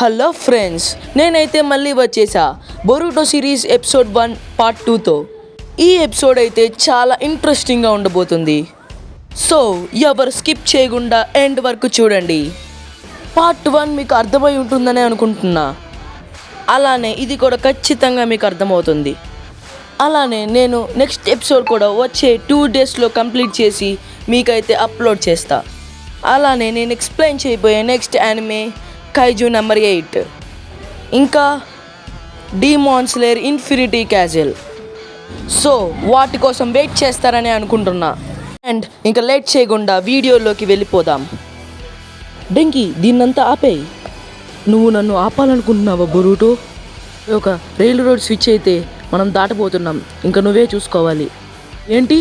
Hello friends, నేనైతే మళ్ళీ వచ్చేసా బొరుటో సిరీస్ ఎపిసోడ్ 1 పార్ట్ 2తో. ఈ ఎపిసోడ్ అయితే చాలా ఇంట్రెస్టింగ్గా ఉండబోతుంది. సో ఎవరు స్కిప్ చేయకుండా ఎండ్ వరకు చూడండి. పార్ట్ 1 మీకు అర్థమై ఉంటుందని అనుకుంటున్నా. అలానే ఇది కూడా ఖచ్చితంగా మీకు అర్థమవుతుంది. అలానే నేను నెక్స్ట్ ఎపిసోడ్ కూడా వచ్చే 2 డేస్లో కంప్లీట్ చేసి మీకైతే అప్లోడ్ చేస్తా. అలానే నేను ఎక్స్ప్లెయిన్ చేయబోయే నెక్స్ట్ యానిమే కైజు నెంబర్ 8, ఇంకా demon slayer infinity castle. So వాటి కోసం వెయిట్ చేస్తారని అనుకుంటున్నా. అండ్ ఇంకా లేట్ చేయకుండా వీడియోలోకి వెళ్ళిపోదాం. డెంకి, దీన్నంతా ఆపేయి. నువ్వు నన్ను ఆపాలనుకుంటున్నావా బొరుటో? ఒక రైలు రోడ్ స్విచ్ అయితే మనం దాటబోతున్నాం, ఇంకా నువ్వే చూసుకోవాలి. ఏంటి?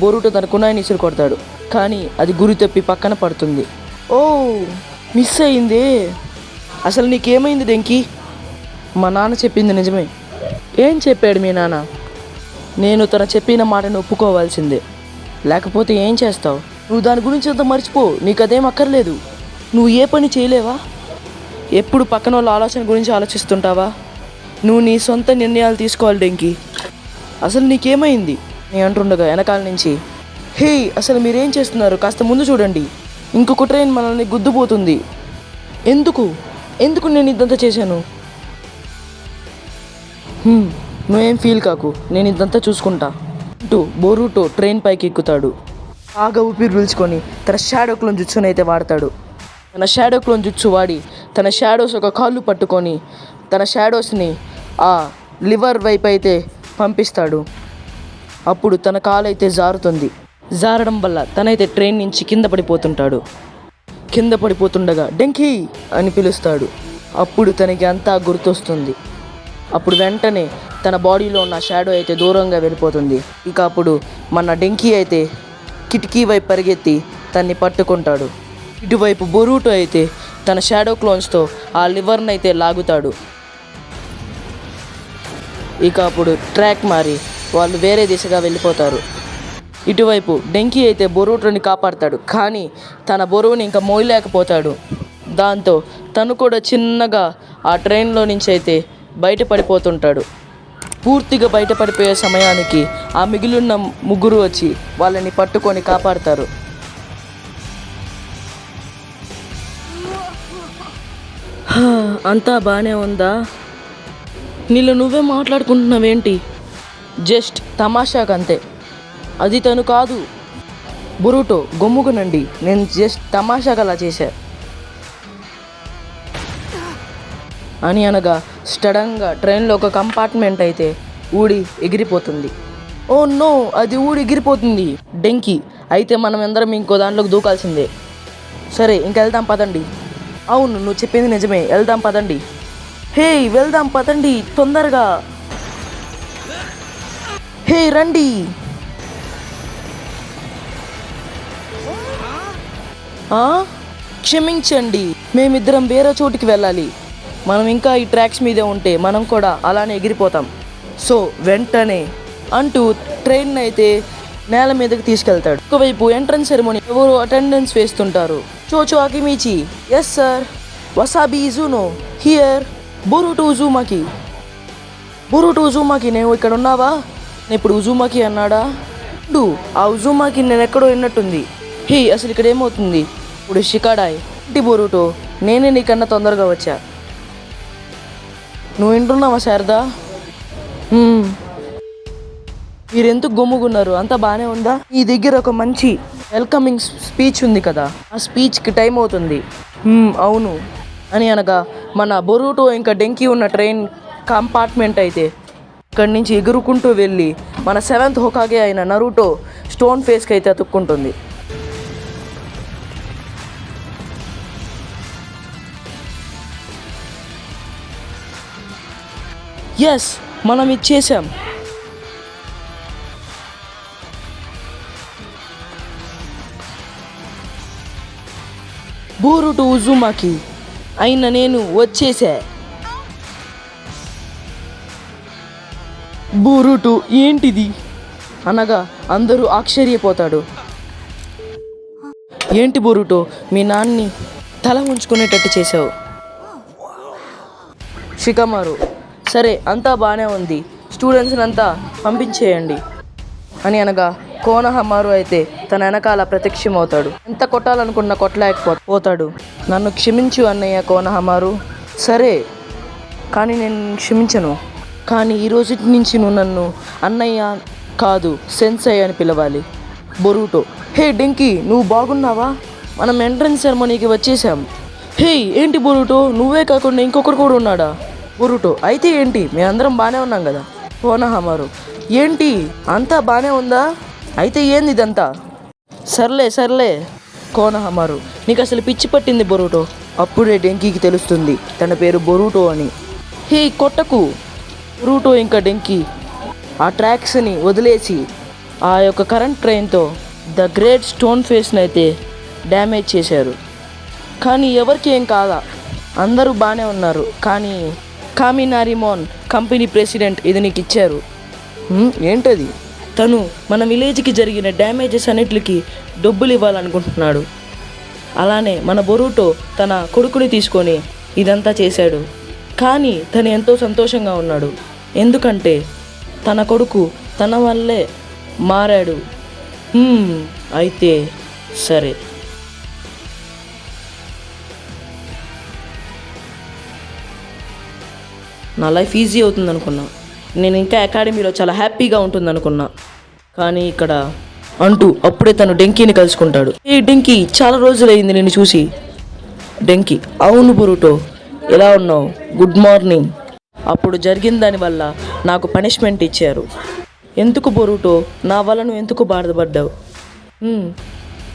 బొరుటో తన కునాయిని ఇసురు కొడతాడు, కానీ అది గురి తప్పి పక్కన పడుతుంది. ఓ, మిస్ అయిందే. అసలు నీకేమైంది డెంకి? మా నాన్న చెప్పింది నిజమే. ఏం చెప్పాడు మీ నాన్న? నేను తన చెప్పిన మాటను ఒప్పుకోవాల్సిందే, లేకపోతే ఏం చేస్తావు? నువ్వు దాని గురించి అంతా మర్చిపో, నీకు అదేం అక్కర్లేదు. నువ్వు ఏ పని చేయలేవా? ఎప్పుడు పక్కన వాళ్ళ ఆలోచన గురించి ఆలోచిస్తుంటావా? నువ్వు నీ సొంత నిర్ణయాలు తీసుకోవాలి డెంకి. అసలు నీకేమైంది? నేను అంటుండగా వెనకాల నుంచి, హే అసలు మీరేం చేస్తున్నారు? కాస్త ముందు చూడండి, ఇంకొక ట్రైన్ మనల్ని గుద్దుపోతుంది. ఎందుకు నేను ఇదంతా చేశాను? నువ్వేం ఫీల్ కాకు, నేను ఇదంతా చూసుకుంటా అంటూ బొరుటో ట్రైన్ పైకి ఎక్కుతాడు. బాగా ఊపిరి పీల్చుకొని తన షాడో క్లోన్ జుట్సుని అయితే వాడతాడు. తన షాడో క్లోన్ జుట్సు వాడి తన షాడోస్ ఒక కాళ్ళు పట్టుకొని తన షాడోస్ని ఆ లివర్ వైపు అయితే పంపిస్తాడు. అప్పుడు తన కాలు అయితే జారుతుంది. జారడం వల్ల తనైతే ట్రైన్ నుంచి కింద పడిపోతుంటాడు. కింద పడిపోతుండగా డెంకీ అని పిలుస్తాడు. అప్పుడు తనకి అంతా గుర్తొస్తుంది. అప్పుడు వెంటనే తన బాడీలో ఉన్న షాడో అయితే దూరంగా వెళ్ళిపోతుంది. ఇక అప్పుడు మన డెంకీ అయితే కిటికీ వైపు పరిగెత్తి తన్ని పట్టుకుంటాడు. ఇటువైపు బొరుటో అయితే తన షాడో క్లోన్స్తో ఆ లివర్ని అయితే లాగుతాడు. ఇక అప్పుడు ట్రాక్ మారి వాళ్ళు వేరే దిశగా వెళ్ళిపోతారు. ఇటువైపు డెంకీ అయితే బొరుటోని కాపాడతాడు, కానీ తన బరువుని ఇంకా మోయలేకపోతాడు. దాంతో తను కూడా చిన్నగా ఆ ట్రైన్లో నుంచి అయితే బయటపడిపోతుంటాడు. పూర్తిగా బయటపడిపోయే సమయానికి ఆ మిగిలిన ముగ్గురు వచ్చి వాళ్ళని పట్టుకొని కాపాడతారు. అంతా బాగానే ఉందా? నీళ్ళు నువ్వే మాట్లాడుకుంటున్నావేంటి? జస్ట్ తమాషాకంతే. అది తను కాదు. బొరుటో గమ్ముకునండి, నేను జస్ట్ తమాషాగా అలా చేశా అని అనగా సడన్గా ట్రైన్లో ఒక కంపార్ట్మెంట్ అయితే ఊడి ఎగిరిపోతుంది. ఓ నో, అది ఊడి ఎగిరిపోతుంది. డెంకి, అయితే మనం అందరం ఇంకో దాంట్లోకి దూకాల్సిందే. సరే ఇంక వెళ్దాం పదండి. అవును, నువ్వు చెప్పింది నిజమే, వెళ్దాం పదండి. హే వెళ్దాం పదండి తొందరగా. హే రండి. క్షమించండి, మేమిద్దరం వేరే చోటికి వెళ్ళాలి. మనం ఇంకా ఈ ట్రాక్స్ మీదే ఉంటే మనం కూడా అలానే ఎగిరిపోతాం. సో వెంటనే అంటూ ట్రైన్ అయితే నేల మీదకి తీసుకెళ్తాడు. ఒకవైపు ఎంట్రన్స్ సెరమోనీ ఎవరు అటెండెన్స్ వేస్తుంటారు. Chocho Akimichi, yes sir. Wasabi Izuno here. Boruto Uzumaki. Boruto Uzumaki, నేను ఇక్కడ ఉన్నావా? ఇప్పుడు ఉజుమాకి అన్నాడా? ఆ ఉజుమాకి నేను ఎక్కడో విన్నట్టుంది. హే అసలు ఇక్కడ ఏమవుతుంది? ఇప్పుడు షికాడాయ్. ఇంటి బొరుటో, నేనే నీకన్నా తొందరగా వచ్చా. నువ్వు వింటున్నావా శారదా? మీరెందుకు గమ్ముకున్నారు? అంతా బాగానే ఉందా? ఈ దగ్గర ఒక మంచి వెల్కమింగ్ స్పీచ్ ఉంది కదా, ఆ స్పీచ్కి టైం అవుతుంది. అవును అని అనగా మన బొరుటో ఇంకా డెంకీ ఉన్న ట్రైన్ కంపార్ట్మెంట్ అయితే ఇక్కడి నుంచి ఎగురుకుంటూ వెళ్ళి మన 7th హోకాగే అయిన నరుటో స్టోన్ ఫేస్కి అయితే అతుక్కుంటుంది. ఎస్, మనం ఇచ్చేసాం. బొరుటో ఉజుమాకి అయిన నేను వచ్చేసా. బొరుటో ఏంటిది అనగా అందరూ ఆశ్చర్యపోతాడు. ఏంటి బొరుటో, మీ నాన్ని తల ఉంచుకునేటట్టు చేసావు? షికమారు. సరే అంతా బాగానే ఉంది, స్టూడెంట్స్ని అంతా పంపించేయండి అని అనగా కోనహమారు అయితే తన వెనకాల ప్రత్యక్షమవుతాడు. ఎంత కొట్టాలనుకున్నా కొట్టలేకపోతాడు. నన్ను క్షమించు అన్నయ్య కోనహమారు. సరే, కానీ నేను క్షమించను. కానీ ఈ రోజు నుంచి నువ్వు నన్ను అన్నయ్య కాదు సెన్సై అని పిలవాలి. బొరూటో. హే డెంకీ, నువ్వు బాగున్నావా? మనం ఎంట్రన్స్ సెరమనీకి వచ్చేసాం. హే ఏంటి బొరూటో, నువ్వే కాకుండా ఇంకొకరు కూడా ఉన్నాడా? బొరూటో. అయితే ఏంటి, మేమందరం బాగానే ఉన్నాం కదా. కోనహమారు. ఏంటి అంతా బాగానే ఉందా? అయితే ఏంది ఇదంతా? సర్లే కోనహమారు. నీకు అసలు పిచ్చి పట్టింది బొరూటో. అప్పుడే డెంకీకి తెలుస్తుంది తన పేరు బొరూటో అని. హే కొట్టకు. బొరూటో ఇంకా డెంకీ ఆ ట్రాక్స్ని వదిలేసి ఆ యొక్క కరెంట్ ట్రైన్తో ద గ్రేట్ స్టోన్ ఫేస్ని అయితే డ్యామేజ్ చేశారు. కానీ ఎవరికి ఏం కాదా, అందరూ బాగానే ఉన్నారు. కానీ కామినారిమోన్ కంపెనీ ప్రెసిడెంట్ ఇది నీకు ఇచ్చారు. ఏంటది? తను మన విలేజ్కి జరిగిన డ్యామేజెస్ అన్నిటికి డబ్బులు ఇవ్వాలనుకుంటున్నాడు. అలానే మన బొరూటో తన కొడుకుని తీసుకొని ఇదంతా చేశాడు. కానీ తను ఎంతో సంతోషంగా ఉన్నాడు, ఎందుకంటే తన కొడుకు తన వల్లే మారాడు. అయితే సరే. నా లైఫ్ ఈజీ అవుతుంది అనుకున్నా, నేను ఇంకా అకాడమీలో చాలా హ్యాపీగా ఉంటుంది అనుకున్నా. కానీ ఇక్కడ అంటూ అప్పుడే తను డెంకీని కలుసుకుంటాడు. ఏ డెంకీ, చాలా రోజులైంది నిన్ను చూసి. డెంకీ. అవును బొరూటో, ఎలా ఉన్నావు? Good morning. అప్పుడు జరిగిన దానివల్ల నాకు పనిష్మెంట్ ఇచ్చారు. ఎందుకు బొరూటో, నా వల్ల నువ్వు ఎందుకు బాధపడ్డావు?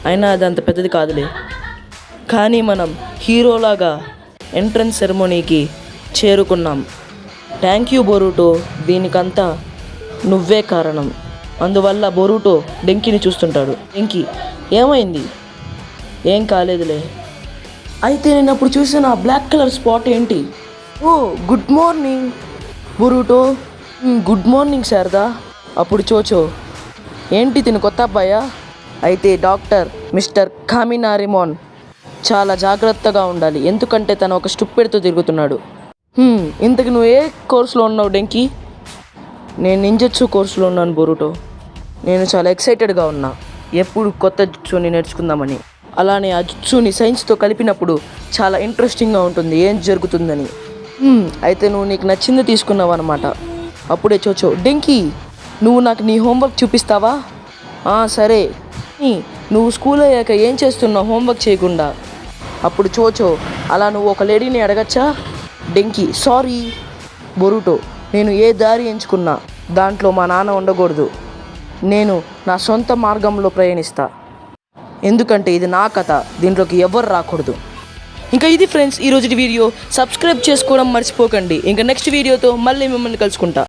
అయినా అది అంత పెద్దది కాదులే. కానీ మనం హీరోలాగా ఎంట్రన్స్ సెరమనీకి చేరుకున్నాం. థ్యాంక్ యూ బొరూటో, దీనికంతా నువ్వే కారణం. అందువల్ల బొరూటో డెంకీని చూస్తుంటాడు. డెంకీ. ఏమైంది? ఏం కాలేదులే. అయితే నేను అప్పుడు చూసిన ఆ బ్లాక్ కలర్ స్పాట్ ఏంటి? Oh good morning Boruto. Good morning Sarada. అప్పుడు చోచో. ఏంటి తిను కొత్త అబ్బాయా? అయితే డాక్టర్ మిస్టర్ కామినారిమోన్ చాలా జాగ్రత్తగా ఉండాలి, ఎందుకంటే తను ఒక స్టూపిడ్తో తిరుగుతున్నాడు. ఇంతకు నువ్వు ఏ కోర్సులో ఉన్నావు డెంకీ? నేను నింజత్సు కోర్సులో ఉన్నాను బొరూటో. నేను చాలా ఎక్సైటెడ్గా ఉన్నా, ఎప్పుడు కొత్త జుట్సుని నేర్చుకుందామని. అలానే ఆ జుట్సుని సైన్స్తో కలిపినప్పుడు చాలా ఇంట్రెస్టింగ్గా ఉంటుంది ఏం జరుగుతుందని. అయితే నువ్వు నీకు నచ్చింది తీసుకున్నావు అనమాట. అప్పుడే చోచో. డెంకీ, నువ్వు నాకు నీ హోంవర్క్ చూపిస్తావా? సరే. నువ్వు స్కూల్ అయ్యాక ఏం చేస్తున్నావు హోంవర్క్ చేయకుండా? అప్పుడు చోచో. అలా నువ్వు ఒక లేడీని అడగచ్చా? డెంకీ. సారీ బొరూటో, నేను ఏ దారి ఎంచుకున్నా దాంట్లో మా నాన్న ఉండకూడదు. నేను నా సొంత మార్గంలో ప్రయాణిస్తా, ఎందుకంటే ఇది నా కథ, దీంట్లోకి ఎవరు రాకూడదు. ఇంకా ఇది ఫ్రెండ్స్ ఈరోజు వీడియో. సబ్స్క్రైబ్ చేసుకోవడం మర్చిపోకండి. ఇంకా నెక్స్ట్ వీడియోతో మళ్ళీ మిమ్మల్ని కలుసుకుంటా.